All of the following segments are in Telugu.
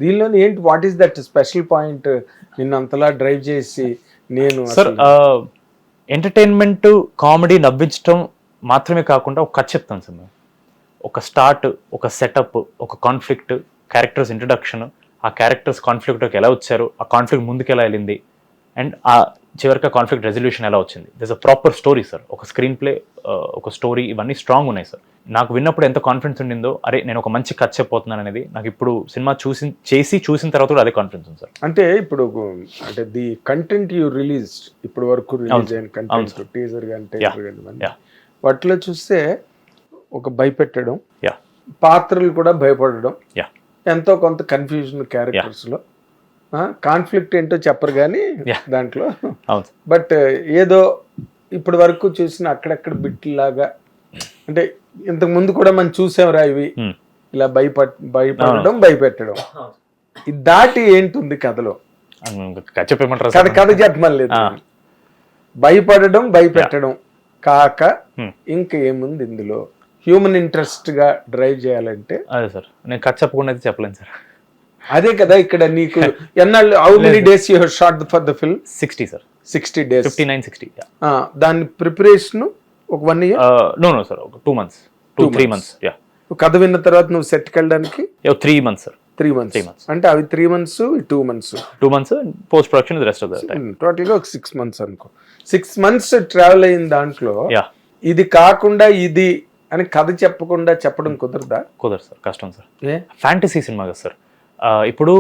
దీనిలో ఏంటి, what is that special point నిన్ను అంతలా డ్రైవ్ చేసి? నేను సార్ ఎంటర్టైన్మెంట్, కామెడీ, నవ్వించడం మాత్రమే కాకుండా ఒక కథ చెప్తాను సార్ మేము. ఒక స్టార్ట్, ఒక సెటప్, ఒక కాన్ఫ్లిక్ట్, క్యారెక్టర్స్ ఇంట్రడక్షన్, ఆ క్యారెక్టర్స్ కాన్ఫ్లిక్ట్కి ఎలా వచ్చారు, ఆ కాన్ఫ్లిక్ట్ ముందుకు ఎలా వెళ్ళింది, అండ్ ఆ చివరికి ఆ కాన్ఫ్లిక్ట్ రెజల్యూషన్ ఎలా వచ్చింది. This a proper story sir. ఒక స్క్రీన్ ప్లే, ఒక స్టోరీ, ఇవన్నీ స్ట్రాంగ్ ఉన్నాయి సార్. నాకు విన్నప్పుడు ఎంత కాన్ఫిడెన్స్ ఉండిందో, అరే నేను ఒక మంచి కథ చెప్పబోతున్నాను అనేది నాకు ఇప్పుడు సినిమా చూసిన తర్వాత కూడా అదే కాన్ఫిడెన్స్ ఉంది సార్. అంటే ఇప్పుడు అంటే ది కంటెంట్ యూ రిలీజ్ ఇప్పుడు వరకు రిలీజ్ అయిన కంటెంట్, టీజర్ కానీ టైలర్ కానీ, వాటిలో చూస్తే ఒక భయపెట్టడం, పాత్రలు కూడా భయపడడం, ఎంతో కొంత కన్ఫ్యూజన్ క్యారెక్టర్స్ లో, కాన్ఫ్లిక్ట్ ఏంటో చెప్పరు కానీ దాంట్లో, బట్ ఏదో ఇప్పటి వరకు చూసిన అక్కడక్కడ బిట్లాగా, అంటే ఇంతకు ముందు కూడా మనం చూసాంరా ఇవి, ఇలా భయపడడం భయపెట్టడం, ఇది దాటి ఏంటుంది కథలో? కథ చెప్పమని లేదు, భయపడడం భయపెట్టడం కాక ఇంకా ఏముంది ఇందులో? హ్యూమన్ ఇంట్రెస్ట్ గా డ్రైవ్ చేయాలంటే అదే సార్, నేను కథ చెప్పకుండా అయితే చెప్పలేను సార్. అదే కదా ఇక్కడ నీకు ఎన్నాళ్ళు, how many days you have shot for the film? 60 sir. 60 days, 59-60. దాని ప్రిపరేషన్ ఒక 1 year? నో సార్, ఒక 2 months, 2-3 months. కథ విన్న తర్వాత నువ్వు సెట్కి వెళ్ళడానికి 3 months సార్. 3 months అంటే అవి 3 months, 2 months. 2 months post production, rest of the time. టోటల్గా ఒక 6 months అనుకో. 6 months ట్రావెల్ అయిన దాంట్లో ఇది కాకుండా ఇది అని కథ చెప్పకుండా చెప్పడం కుదరదా? కుదరదు సార్, కష్టం సార్. ఫ్యాంటసీ సినిమా కదా సార్. ఇప్పుడు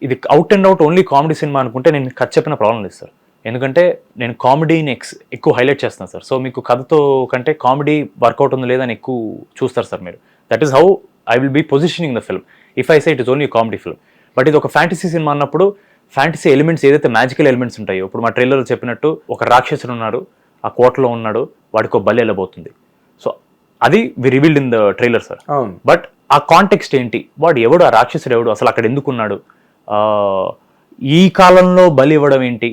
ఇది out and out only comedy cinema అనుకుంటే నేను కథ చెప్పిన ప్రాబ్లం లేదు సార్. ఎందుకంటే నేను కామెడీని ఎక్కువ హైలైట్ చేస్తాను సార్. సో మీకు కథతో కంటే కామెడీ వర్కౌట్ ఉందో లేదని ఎక్కువ చూస్తారు సార్ మీరు. That is how I will be positioning the film if I say it is only comedy film. But ఇది ఒక ఫ్యాంటసీ సినిమా అన్నప్పుడు ఫ్యాంటసీ ఎలిమెంట్స్, ఏదైతే మ్యాజికల్ ఎలిమెంట్స్ ఉంటాయో, ఇప్పుడు మా ట్రైలర్ చెప్పినట్టు ఒక రాక్షసుడు ఉన్నాడు, ఆ కోటలో ఉన్నాడు, వాడికి ఒక బలి వెళ్ళబోతుంది. సో అది we revealed in the trailer sir. But ఆ కాంటెక్స్ట్ ఏంటి, వాడు ఎవడు, ఆ రాక్షసుడు ఎవడు, అసలు అక్కడ ఎందుకున్నాడు, ఈ కాలంలో బలి ఇవ్వడం ఏంటి,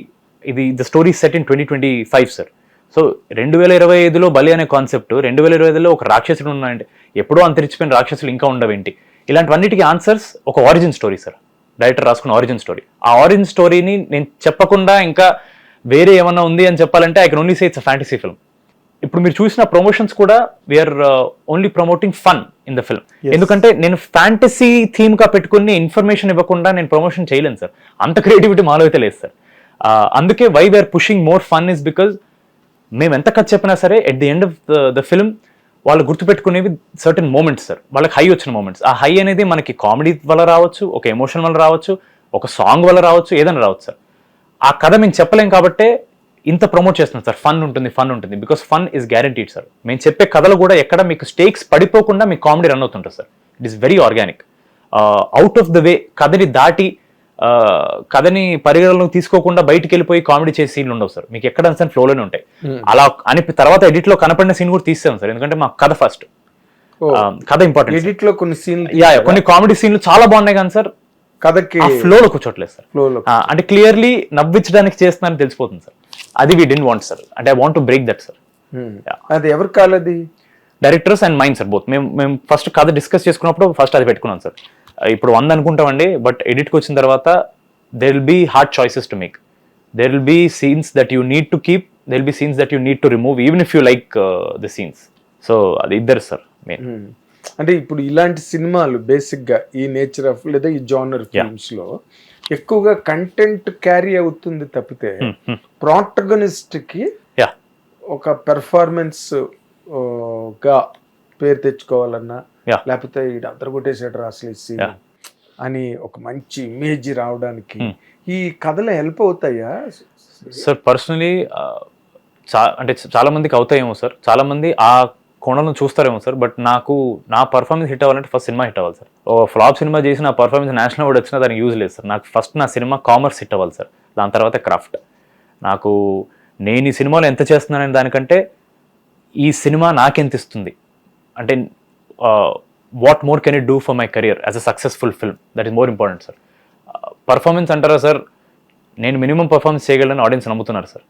ఇది the story set in 2025 sir. So 2025లో బలి అనే కాన్సెప్ట్, 2025లో ఒక రాక్షసుడు ఉన్నాయంటే ఎప్పుడో అంతరించిపోయిన రాక్షసులు ఇంకా ఉండవేంటి, ఇలాంటివన్నిటికీ ఆన్సర్స్ ఒక ఆరిజిన్ స్టోరీ సార్. డైరెక్టర్ రాసుకున్న ఆరిజిన్ స్టోరీ. ఆ ఆరిజిన్ స్టోరీని నేను చెప్పకుండా ఇంకా వేరే ఏమన్నా ఉంది అని చెప్పాలంటే I can only say it's a fantasy film. ఇప్పుడు మీరు చూసిన ప్రమోషన్స్ కూడా we're only promoting fun in the film. ఎందుకంటే నేను ఫ్యాంటసీ థీమ్ గా పెట్టుకుని ఇన్ఫర్మేషన్ ఇవ్వకుండా నేను ప్రమోషన్ చేయలేను సార్. అంత క్రియేటివిటీ మాలో అయితే లేదు సార్. అందుకే why we are pushing more fun is because మేము ఎంత కథ చెప్పినా సరే at the end of the film వాళ్ళు గుర్తుపెట్టుకునేవి సర్టన్ మూమెంట్స్ సార్. వాళ్ళకి హై వచ్చిన మూమెంట్స్. ఆ హై అనేది మనకి కామెడీ వల్ల రావచ్చు, ఒక ఎమోషన్ వల్ల రావచ్చు, ఒక సాంగ్ వల్ల రావచ్చు, ఏదైనా రావచ్చు సార్. ఆ కథ మేము చెప్పలేం కాబట్టే ఇంత ప్రమోట్ చేస్తున్నాం సార్. ఫన్ ఉంటుంది because fun is guaranteed sir. మేము చెప్పే కథలు కూడా ఎక్కడ మీకు స్టేక్స్ పడిపోకుండా మీకు కామెడీ రన్ అవుతుంటుంది sir. It is very organic. Out of the way కథని దాటి కథని పరిగణలోకి తీసుకోకుండా బయటికి వెళ్ళిపోయి కామెడీ చేసే సీన్లు ఉండవు సార్. మీకు ఎక్కడ అనిసిన ఫ్లోలోనే ఉంటాయి. అలా అని తర్వాత ఎడిట్ లో కనపడిన సీన్ కూడా తీసాం సార్. ఎందుకంటే మా కథ ఫస్ట్, కథ ఇంపార్టెంట్. ఎడిట్ లో కొన్ని సీన్, కొన్ని కామెడీ సీన్లు చాలా బాగున్నాయి కానీ సార్ కథకి ఫ్లోలో కూర్చోట్లేదు సార్. అంటే క్లియర్లీ నవ్వించడానికి చేస్తున్నారని తెలిసిపోతుంది సార్. అది వీ డెంట్ వాంట్ సార్. అంటే I want to break that sir. అది ఎవరు కాలది? Directors and mine sir, both. మేము ఫస్ట్ కథ డిస్కస్ చేసుకున్నప్పుడు ఫస్ట్ అది పెట్టుకున్నాం సార్. ఇప్పుడు 100 అనుకుంటామండి, బట్ ఎడిట్కి వచ్చిన తర్వాత there will be hard choices to make. There will be scenes that you need to keep, there will be scenes that you need to remove even if you like the scenes. So అది ఇద్దరు సార్ మెయిన్. అంటే ఇప్పుడు ఇలాంటి సినిమాలు బేసిక్ గా ఈ నేచర్ ఆఫ్ లేదా ఈ జానర్ ఫిల్మ్స్ లో ఎక్కువగా కంటెంట్ క్యారీ అవుతుంది తప్పితే ప్రోటగనిస్ట్ కి ఒక పెర్ఫార్మెన్స్ గా పేరు తెచ్చుకోవాలన్నా, లేకపోతే ఈడు అందరు కొట్టేసాడు రాసలేసి అని ఒక మంచి ఇమేజ్ రావడానికి ఈ కథలు హెల్ప్ అవుతాయా సార్? పర్సనలీ అంటే చాలా మందికి అవుతాయేమో సార్. చాలా మంది ఆ కోణంలో చూస్తారేమో సార్. బట్ నాకు నా పర్ఫార్మెన్స్ హిట్ అవ్వాలంటే ఫస్ట్ సినిమా హిట్ అవ్వాలి సార్. ఓ ఫ్లాప్ సినిమా చేసి నా పర్ఫార్మెన్స్ నేషనల్ అవార్డు వచ్చినా దానికి యూజ్ లేదు సార్. నాకు ఫస్ట్ నా సినిమా కామర్స్ హిట్ అవ్వాలి సార్. దాని తర్వాత క్రాఫ్ట్. నాకు నేను ఈ సినిమాలో ఎంత చేస్తున్నానని దానికంటే ఈ సినిమా నాకెంత ఇస్తుంది, అంటే what more can it do for my career as a successful film, that is more important sir. Performance అంటారా సార్, నేను మినిమం పర్ఫార్మెన్స్ చేయగలను ఆడియన్స్ నమ్ముతున్నారు sir.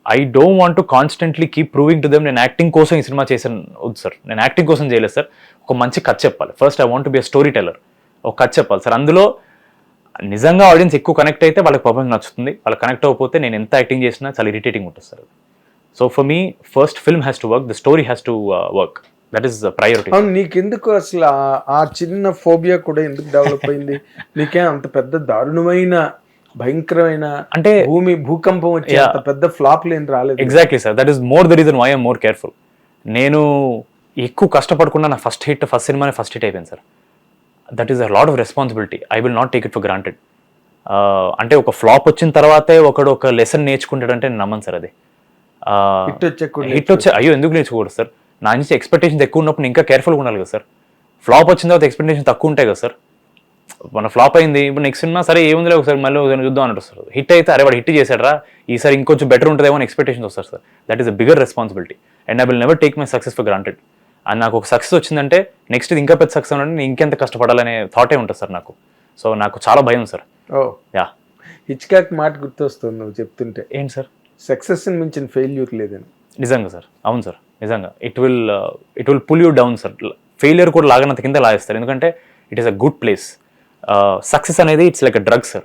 I don't want to constantly keep proving to them నేను యాక్టింగ్ కోసం ఈ సినిమా చేశాను వద్దు సార్. నేను యాక్టింగ్ కోసం చేయలేదు సార్. ఒక మంచి కథ చెప్పాలి. First I want to be a story teller. ఒక కథ చెప్పాలి సార్. అందులో నిజంగా ఆడియన్స్ ఎక్కువ కనెక్ట్ అయితే వాళ్ళకి పర్ఫార్మెన్స్ నచ్చుతుంది, వాళ్ళకి కనెక్ట్ అవ్వకపోతే నేను ఎంత యాక్టింగ్ చేసినా చాలా ఇరిటేటింగ్ ఉంటుంది sir. So for me first film has to work, the story has to work, that is priority. అవును, నీకెందుకు అసలు ఆ చిన్న ఫోబియా కూడా ఎందుకు డెవలప్ అయింది? నీకే అంత పెద్ద దారుణమైన భయంకరమైన అంటే భూకంపం వచ్చి అంత పెద్ద ఫ్లాప్ లేని రాలేదు. Exactly sir, that is more the reason why I'm more careful. నేను ఎక్కువ కష్టపడకుండా నా ఫస్ట్ సినిమానే ఫస్ట్ హిట్ అయిపోయింది sir. That is a lot of responsibility, I will not take it for granted. అంటే ఒక ఫ్లాప్ వచ్చిన తర్వాతే ఒకడు ఒక లెసన్ నేర్చుకుంటాడంటే నేను నమ్మను సార్. అది హిట్ వచ్చే అయ్యో ఎందుకు నేర్చుకోకూడదు సార్? నా నుంచి ఎక్స్పెక్టేషన్స్ ఎక్కువ ఉన్నప్పుడు ఇంకా కేర్ఫుల్గా ఉండాలి కదా సార్. ఫ్లాప్ వచ్చిన తర్వాత ఎక్స్పెక్టేషన్ తక్కువ ఉంటాయి కదా సార్. మన ఫ్లాప్ అయింది, ఇప్పుడు నెక్స్ట్ సినిమా సరే ఏముందిలే ఒకసారి మళ్ళీ చూద్దాం అంటారు సార్. హిట్ అయితే అరే వాడు హిట్ చేశాడరా ఈసారి ఇంకొంచెం బెటర్ ఉంటుందేమో అని ఎక్స్పెక్టేషన్స్ వస్తారు sir. That is a bigger responsibility and I will never take my success for granted. And నాకు ఒక సక్సెస్ వచ్చిందంటే నెక్స్ట్ ఇది ఇంకా పెద్ద సక్సెస్ ఉంటే నేను ఇంకెంత కష్టపడాలనే థాటే ఉంటుంది సార్ నాకు. సో నాకు చాలా భయం సార్. యా, హిచ్కాక్ మాట గుర్తొస్తుంది నువ్వు చెప్తుంటే. ఏంటి సార్? సక్సెస్ మించిన ఫెయిల్యూర్ లేదని. నిజంగా సార్, అవును సార్, నిజంగా it will pull you down sir. Failure కూడా లాగనంత కింద లాగేస్తారు, ఎందుకంటే it is a good place. Success అనేది it's like a drug sir.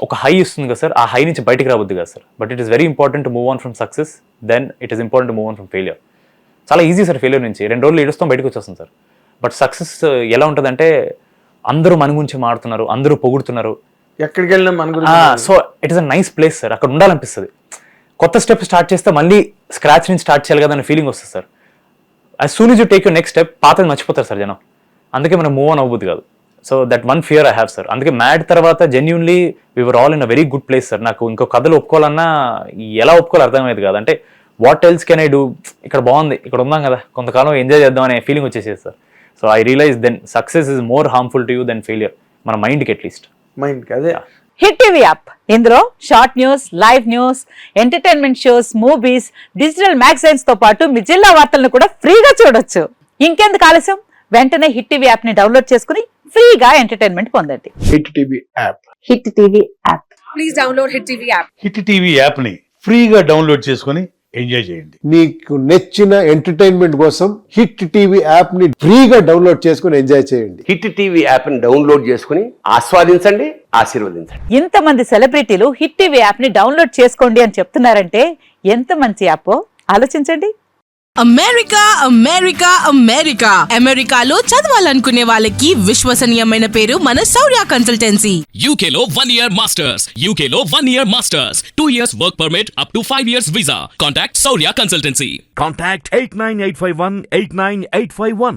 ఒక హై ఇస్తుంది కదా సార్, ఆ హై నుంచి బయటికి రావద్దు కదా సార్. But it is very important to move on from success, then it is important to move on from failure. చాలా ఈజీ సార్ ఫెయిలియర్ నుంచి 2 రోజులు ఏడుస్తాం బయటకు వచ్చేస్తాం సార్. బట్ సక్సెస్ ఎలా ఉంటుందంటే అందరూ మన గురించి మాడుతున్నారు, అందరూ పొగుడుతున్నారు, ఎక్కడికి వెళ్ళినా మన గురించి. So it is a nice place sir, అక్కడ ఉండాలనిపిస్తుంది. కొత్త స్టెప్ స్టార్ట్ చేస్తే మళ్ళీ స్క్రాచ్ నుంచి స్టార్ట్ చేయాలి కదా అనే ఫీలింగ్ వస్తుంది sir. As soon as you take your next step పాతది మర్చిపోతారు సార్ జనం. అందుకే మనం మూవ్ ఆన్ అవ్వద్దు కాదు. So that one fear I have sir. అందుకే మ్యాడ్ తర్వాత genuinely we were all in a very good place sir. నాకు ఇంకో కథలు ఒప్పుకోవాలన్నా ఎలా ఒప్పుకోవాలి అర్థమయ్యేది కాదు. అంటే what else can I do, ఇక్కడ బాగుంది, ఇక్కడ ఉందాం కదా, కొంతకాలం ఎంజాయ్ చేద్దాం అనే ఫీలింగ్ వచ్చేసేది sir. So I realise then success is more harmful to you then failure, మన మైండ్కి అట్లీస్ట్. మైండ్కి అదే. హిట్ టీవీ యాప్, ఇందులో short news, live news, entertainment shows, movies, digital magazines తో పాటు మీ జిల్లా వార్తలను కూడా ఫ్రీగా చూడొచ్చు. ఇంకెందుకు ఆలస్యం, వెంటనే హిట్ టీవీ యాప్ ని డౌన్లోడ్ చేసుకుని ఫ్రీగా ఎంటర్టైన్మెంట్ పొందండి. Hit TV app. Hit TV app. Please download hit TV app. Hit TV app ని ఫ్రీగా డౌన్లోడ్ చేసుకొని ఎంజాయ్ చేయండి. మీకు నచ్చిన ఎంటర్టైన్మెంట్ కోసం హిట్ టీవీ యాప్ ని ఫ్రీగా డౌన్లోడ్ చేసుకుని ఎంజాయ్ చేయండి. హిట్ టీవీ యాప్ ని డౌన్లోడ్ చేసుకుని ఆస్వాదించండి, ఆశీర్వదించండి. ఇంతమంది సెలబ్రిటీలు హిట్ టీవీ యాప్ ని డౌన్లోడ్ చేసుకోండి అని చెప్తున్నారంటే ఎంత మంచి యాప్ ఆలోచించండి. అమెరికా అమెరికా అమెరికా అమెరికాలో చదవాలనుకునే వాళ్ళకి విశ్వసనీయమైన పేరు మన శౌర్య కన్సల్టెన్సీ. UK లో 1 year masters. UK లో 1 year masters. 2 years work permit up to 5 years visa. Contact Saurya Consultancy. Contact 89851 89851.